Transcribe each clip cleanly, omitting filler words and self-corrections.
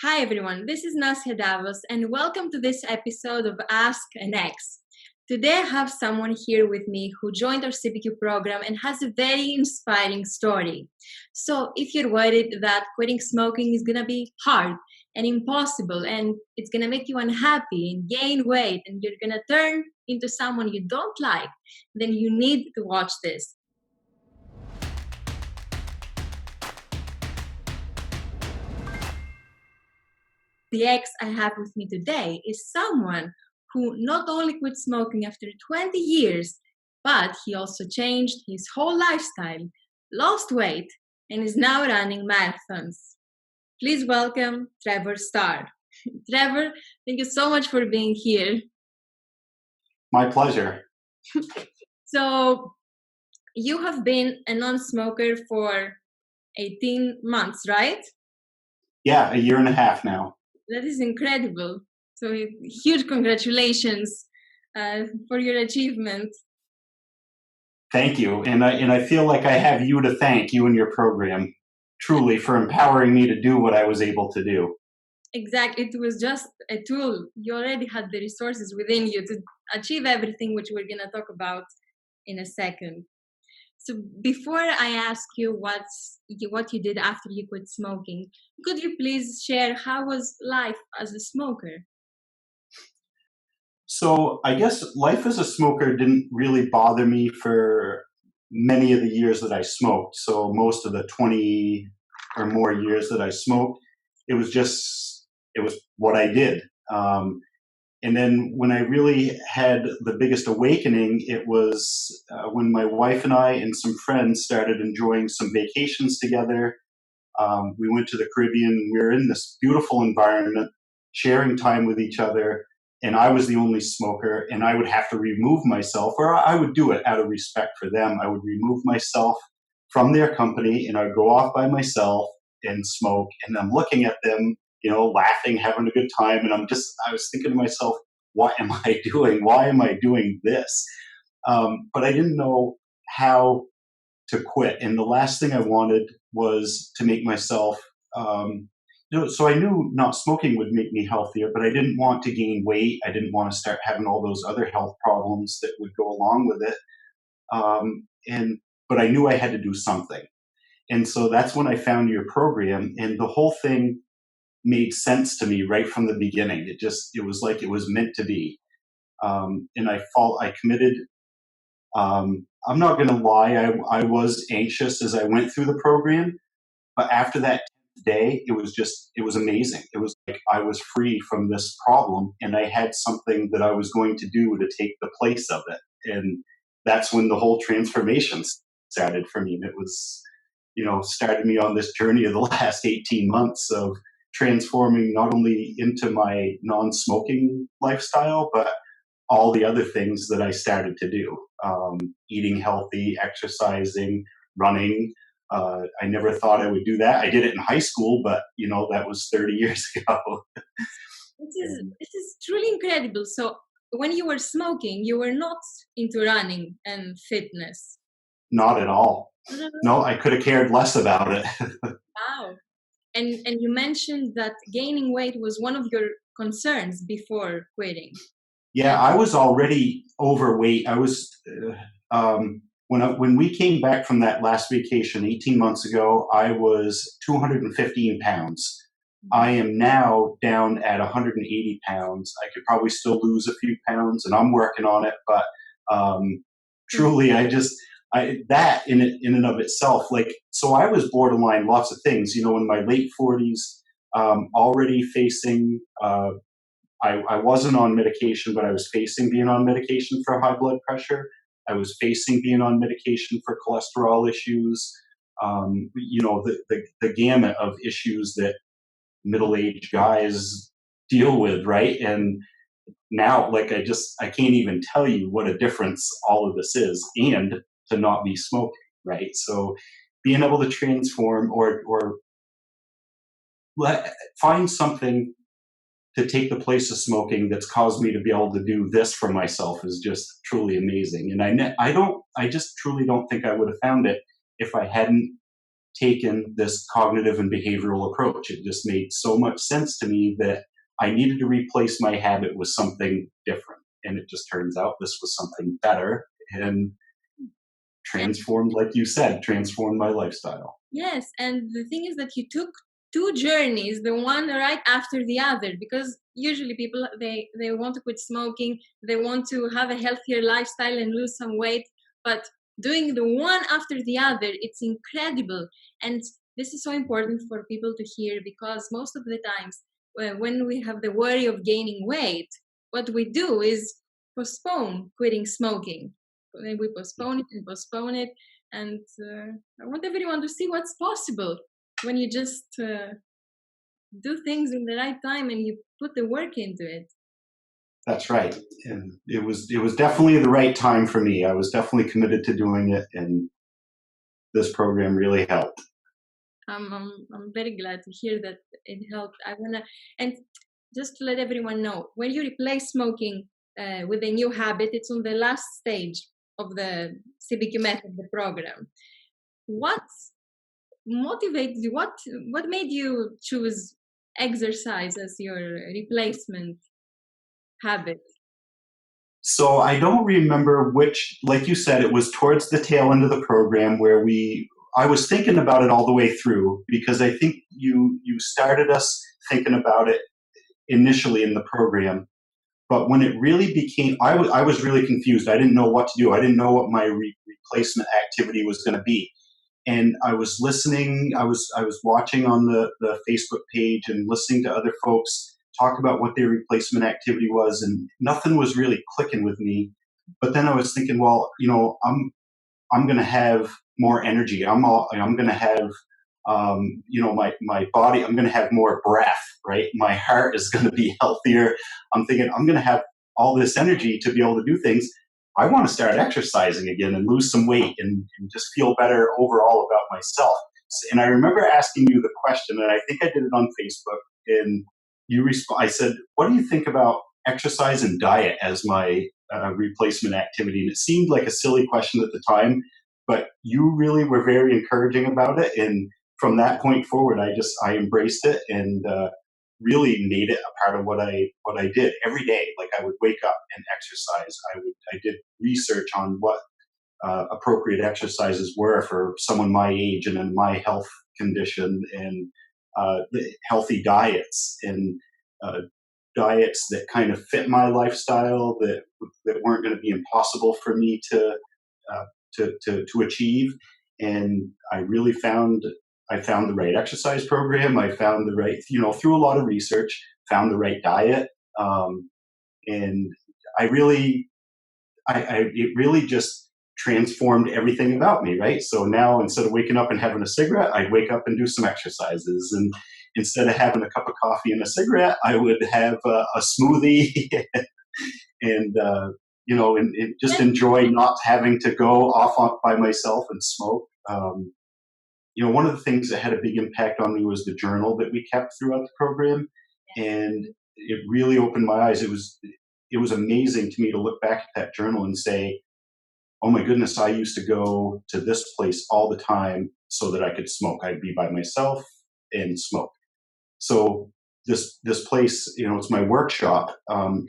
Hi everyone, this is Nasya Davos and welcome to this episode of Ask an Ex. Today I have someone here with me who joined our CPQ program and has a very inspiring story. So if you're worried that quitting smoking is gonna be hard and impossible and it's gonna make you unhappy and gain weight and you're gonna turn into someone you don't like, then you need to watch this. The ex I have with me today is someone who not only quit smoking after 20 years, but he also changed his whole lifestyle, lost weight, and is now running marathons. Please welcome Trevor Starr. Trevor, thank you so much for being here. My pleasure. So, you have been a non-smoker for 18 months, right? Yeah, a year and a half now. That is incredible. So huge congratulations for your achievement. Thank you. And I feel like I have you to thank, you and your program, truly, for empowering me to do what I was able to do. Exactly. It was just a tool. You already had the resources within you to achieve everything, which we're going to talk about in a second. So before I ask you what you did after you quit smoking, could you please share how was life as a smoker? So I guess life as a smoker didn't really bother me for many of the years that I smoked. So most of the 20 or more years that I smoked, it was what I did. And then when I really had the biggest awakening, it was when my wife and I and some friends started enjoying some vacations together. We went to the Caribbean. We were in this beautiful environment, sharing time with each other. And I was the only smoker, and I would have to remove myself, or I would do it out of respect for them. I would remove myself from their company, and I'd go off by myself and smoke. And I'm looking at them, laughing, having a good time. And I was thinking to myself, what am I doing? Why am I doing this? But I didn't know how to quit. And the last thing I wanted was to make myself, so I knew not smoking would make me healthier, but I didn't want to gain weight. I didn't want to start having all those other health problems that would go along with it. But I knew I had to do something. And so that's when I found your program, and the whole thing made sense to me right from the beginning. It was like it was meant to be. And I committed. I'm not going to lie. I was anxious as I went through the program, but after that day, it was amazing. It was like I was free from this problem, and I had something that I was going to do to take the place of it. And that's when the whole transformation started for me. And it was, started me on this journey of the last 18 months of transforming not only into my non-smoking lifestyle, but all the other things that I started to do, eating healthy, exercising, running. I never thought I would do that. I did it in high school, but that was 30 years ago. This is truly incredible. So when you were smoking, you were not into running and fitness. Not at all. No, I could have cared less about it. Wow. And you mentioned that gaining weight was one of your concerns before quitting. Yeah, I was already overweight. I was when we came back from that last vacation 18 months ago, I was 215 pounds. I am now down at 180 pounds. I could probably still lose a few pounds, and I'm working on it. But truly, that in and of itself, so I was borderline lots of things. In my late 40s, already facing. I wasn't on medication, but I was facing being on medication for high blood pressure. I was facing being on medication for cholesterol issues. The gamut of issues that middle-aged guys deal with, right? And now, I can't even tell you what a difference all of this is, and to not be smoking, right? So being able to transform or find something to take the place of smoking that's caused me to be able to do this for myself is just truly amazing. And I just truly don't think I would have found it if I hadn't taken this cognitive and behavioral approach. It just made so much sense to me that I needed to replace my habit with something different. And it just turns out this was something better and transformed, like you said, transformed my lifestyle. Yes, and the thing is that you took two journeys, the one right after the other, because usually people they want to quit smoking, they want to have a healthier lifestyle and lose some weight, but doing the one after the other, it's incredible. And this is so important for people to hear, because most of the times when we have the worry of gaining weight, what we do is postpone quitting smoking. We postpone it and postpone it, and I want everyone to see what's possible when you just do things in the right time and you put the work into it. That's right. And it was definitely the right time for me. I was definitely committed to doing it, and this program really helped. I'm very glad to hear that it helped. And just to let everyone know, when you replace smoking with a new habit, it's on the last stage of the CBQ method, the program. What motivates you? What made you choose exercise as your replacement habit? So I don't remember which, like you said, it was towards the tail end of the program where I was thinking about it all the way through, because I think you started us thinking about it initially in the program. But when it really became, I was really confused. I didn't know what to do. I didn't know what my replacement activity was going to be. And I was listening, I was watching on the Facebook page and listening to other folks talk about what their replacement activity was, and nothing was really clicking with me. But then I was thinking, well, I'm going to have more energy. I'm going to have, my body, I'm going to have more breath, right? My heart is going to be healthier. I'm thinking I'm going to have all this energy to be able to do things. I want to start exercising again and lose some weight and just feel better overall about myself. And I remember asking you the question, and I think I did it on Facebook, and I said, what do you think about exercise and diet as my replacement activity? And it seemed like a silly question at the time, but you really were very encouraging about it. And from that point forward, I embraced it and really made it a part of what I did every day. Like, I would wake up and exercise. I did research on what appropriate exercises were for someone my age and in my health condition, and healthy diets, and diets that kind of fit my lifestyle, that weren't going to be impossible for me to achieve. And I found the right exercise program. I found the right, through a lot of research, found the right diet. And it really just transformed everything about me, right? So now, instead of waking up and having a cigarette, I'd wake up and do some exercises. And instead of having a cup of coffee and a cigarette, I would have a smoothie and just enjoy not having to go off by myself and smoke. One of the things that had a big impact on me was the journal that we kept throughout the program, and it really opened my eyes. It was amazing to me to look back at that journal and say, oh my goodness, I used to go to this place all the time so that I could smoke. I'd be by myself and smoke. So this place, it's my workshop.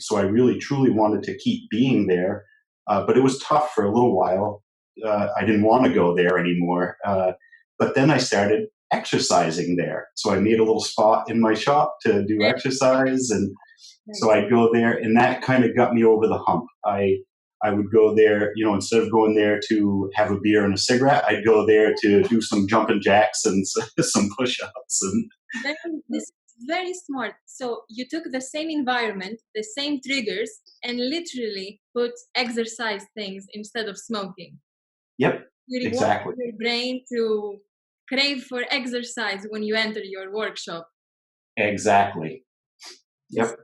So I really truly wanted to keep being there, but it was tough for a little while. I didn't want to go there anymore. But then I started exercising there. So I made a little spot in my shop to do exercise. And so I'd go there, and that kind of got me over the hump. I would go there, instead of going there to have a beer and a cigarette, I'd go there to do some jumping jacks and some push-ups. And this is very smart. So you took the same environment, the same triggers, and literally put exercise things instead of smoking. Yep. You exactly. Your brain to crave for exercise when you enter your workshop. Exactly. Yep.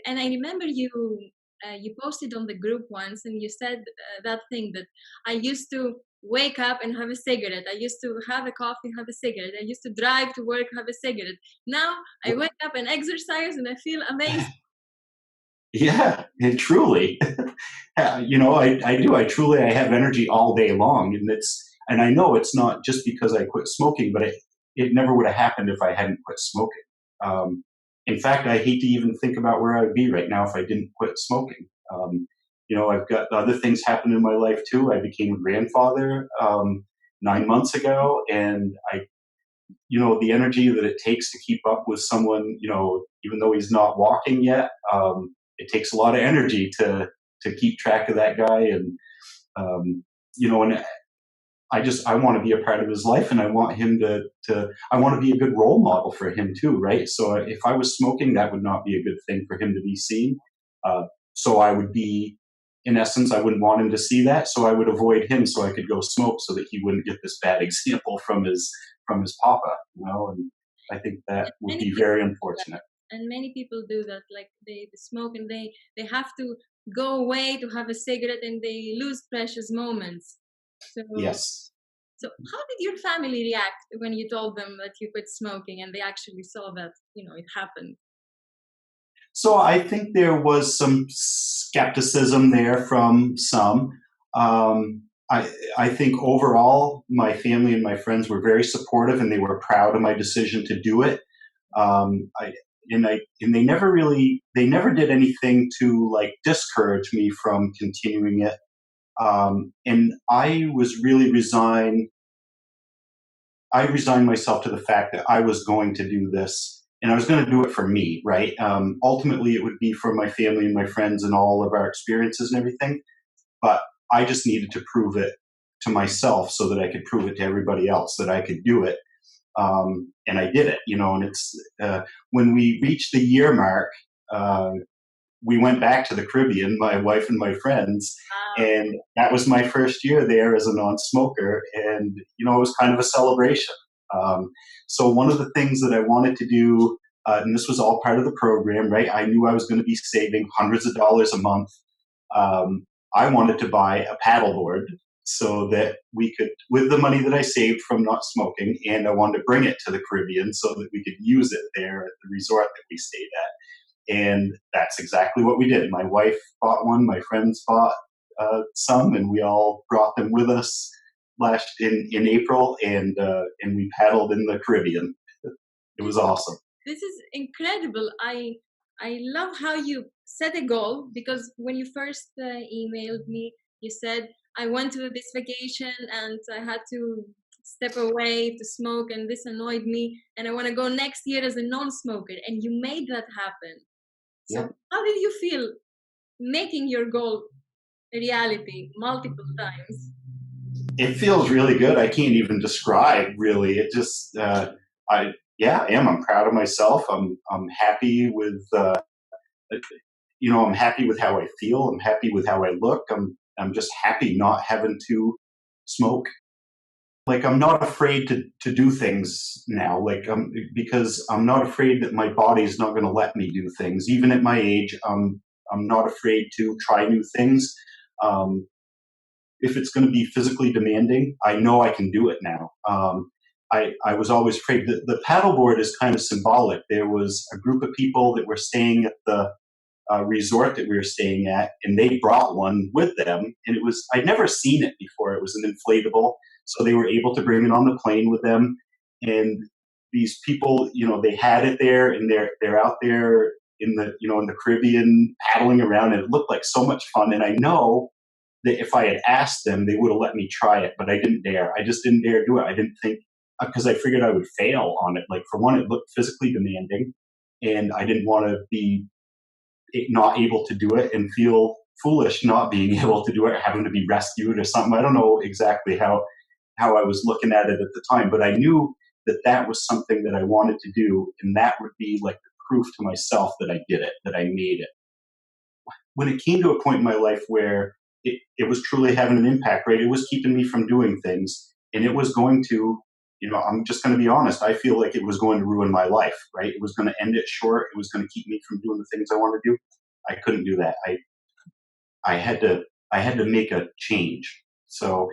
And I remember you posted on the group once, and you said that thing that I used to wake up and have a cigarette. I used to have a coffee, have a cigarette. I used to drive to work, have a cigarette. Now I wake up and exercise, and I feel amazing. Yeah, and truly, I do. I have energy all day long, and And I know it's not just because I quit smoking, but it never would have happened if I hadn't quit smoking. Um, in fact, I hate to even think about where I would be right now if I didn't quit smoking. I've got other things happen in my life too. I became a grandfather 9 months ago, and the energy that it takes to keep up with someone, even though he's not walking yet, it takes a lot of energy to keep track of that guy, and I want to be a part of his life, and I want him I want to be a good role model for him too, right? So if I was smoking, that would not be a good thing for him to be seen. So I would be, in essence, I wouldn't want him to see that. So I would avoid him so I could go smoke so that he wouldn't get this bad example from his papa, and I think that would be very unfortunate. And many people do that, like they smoke and they have to go away to have a cigarette and they lose precious moments. So, yes. So how did your family react when you told them that you quit smoking and they actually saw that, it happened? So I think there was some skepticism there from some. I think overall, my family and my friends were very supportive, and they were proud of my decision to do it. And they never did anything to like discourage me from continuing it. And I was really resigned. I resigned myself to the fact that I was going to do this, and I was going to do it for me, right? Ultimately, it would be for my family and my friends and all of our experiences and everything. But I just needed to prove it to myself so that I could prove it to everybody else that I could do it. And I did it, and it's when we reached the year mark, we went back to the Caribbean, my wife and my friends, and that was my first year there as a non-smoker, and it was kind of a celebration. So one of the things that I wanted to do, and this was all part of the program, right? I knew I was going to be saving hundreds of dollars a month. I wanted to buy a paddleboard so that we could, with the money that I saved from not smoking, and I wanted to bring it to the Caribbean so that we could use it there at the resort that we stayed at. And that's exactly what we did. My wife bought one, my friends bought some, and we all brought them with us in April, and we paddled in the Caribbean. It was awesome. This is incredible. I love how you set a goal, because when you first emailed me, you said, I went to this vacation and I had to step away to smoke and this annoyed me and I want to go next year as a non-smoker, and you made that happen. So Yeah. how did you feel making your goal a reality multiple times? It feels really good. I can't even describe really. It just I am. I'm proud of myself. I'm happy with I'm happy with how I feel. I'm happy with how I look. I'm just happy not having to smoke. Like I'm not afraid to do things now. Like because I'm not afraid that my body's not going to let me do things. Even at my age, I'm not afraid to try new things. If it's going to be physically demanding, I know I can do it now. I was always afraid. The paddleboard is kind of symbolic. There was a group of people that were staying at the resort that we were staying at, and they brought one with them. And I'd never seen it before. It was an inflatable, so they were able to bring it on the plane with them. And these people, they had it there, and they're out there in the Caribbean paddling around, and it looked like so much fun. And I know that if I had asked them, they would have let me try it, but I didn't dare. I just didn't dare do it. I didn't think, because I figured I would fail on it. Like for one, it looked physically demanding, and I didn't want to be not able to do it and feel foolish not being able to do it, or having to be rescued or something. I don't know exactly how I was looking at it at the time, but I knew that was something that I wanted to do, and that would be like the proof to myself that I did it, that I made it. When it came to a point in my life where it was truly having an impact, right? It was keeping me from doing things, and it was going to, I'm just going to be honest. I feel like it was going to ruin my life, right? It was going to end it short. It was going to keep me from doing the things I want to do. I couldn't do that. I had to make a change. So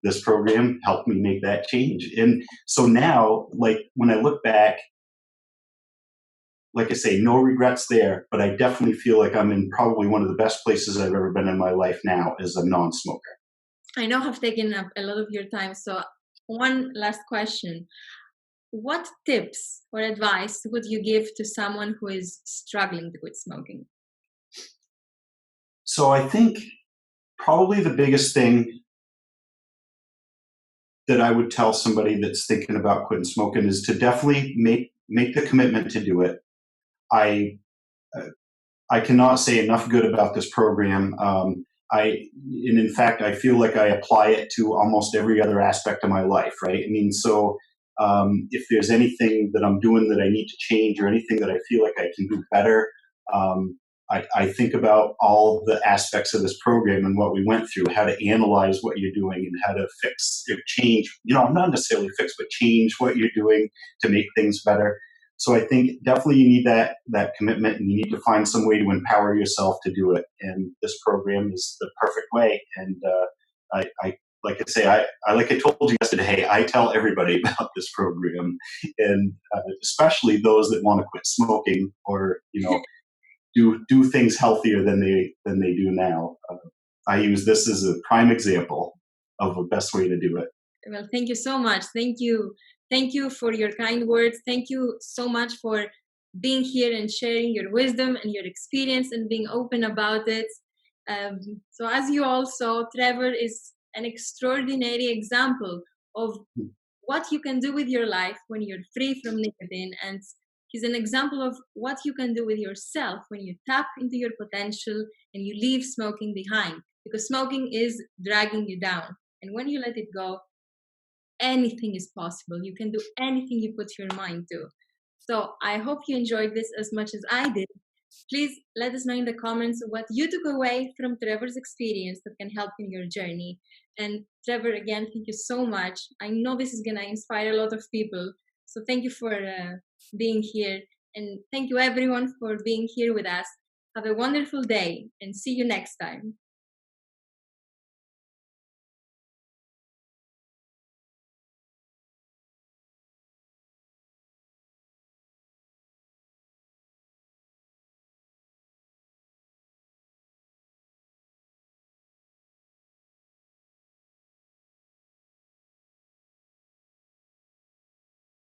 this program helped me make that change. And so now, like when I look back, like I say, no regrets there, but I definitely feel like I'm in probably one of the best places I've ever been in my life now as a non-smoker. I know I've taken up a lot of your time. So, one last question. What tips or advice would you give to someone who is struggling to quit smoking? So I think probably the biggest thing that I would tell somebody that's thinking about quitting smoking is to definitely make the commitment to do it. I uh, I cannot say enough good about this program. And in fact, I feel like I apply it to almost every other aspect of my life, right? I mean, so if there's anything that I'm doing that I need to change or anything that I feel like I can do better, um, I think about all the aspects of this program and what we went through, how to analyze what you're doing and how to fix, change, not necessarily fix, but change what you're doing to make things better. So I think definitely you need that commitment, and you need to find some way to empower yourself to do it. And this program is the perfect way. And I like I say, I like I told you yesterday, I tell everybody about this program, and especially those that want to quit smoking or do things healthier than they do now. I use this as a prime example of the best way to do it. Well, thank you so much. Thank you. Thank you for your kind words. Thank you so much for being here and sharing your wisdom and your experience and being open about it. Um, so, as you all saw, Trevor is an extraordinary example of what you can do with your life when you're free from nicotine. And he's an example of what you can do with yourself when you tap into your potential and you leave smoking behind. Because smoking is dragging you down. And when you let it go, anything is possible. You can do anything you put your mind to. So I hope you enjoyed this as much as I did. Please let us know in the comments what you took away from Trevor's experience that can help in your journey. And Trevor, again, thank you so much. I know this is going to inspire a lot of people. So thank you for being here. And thank you, everyone, for being here with us. Have a wonderful day and see you next time.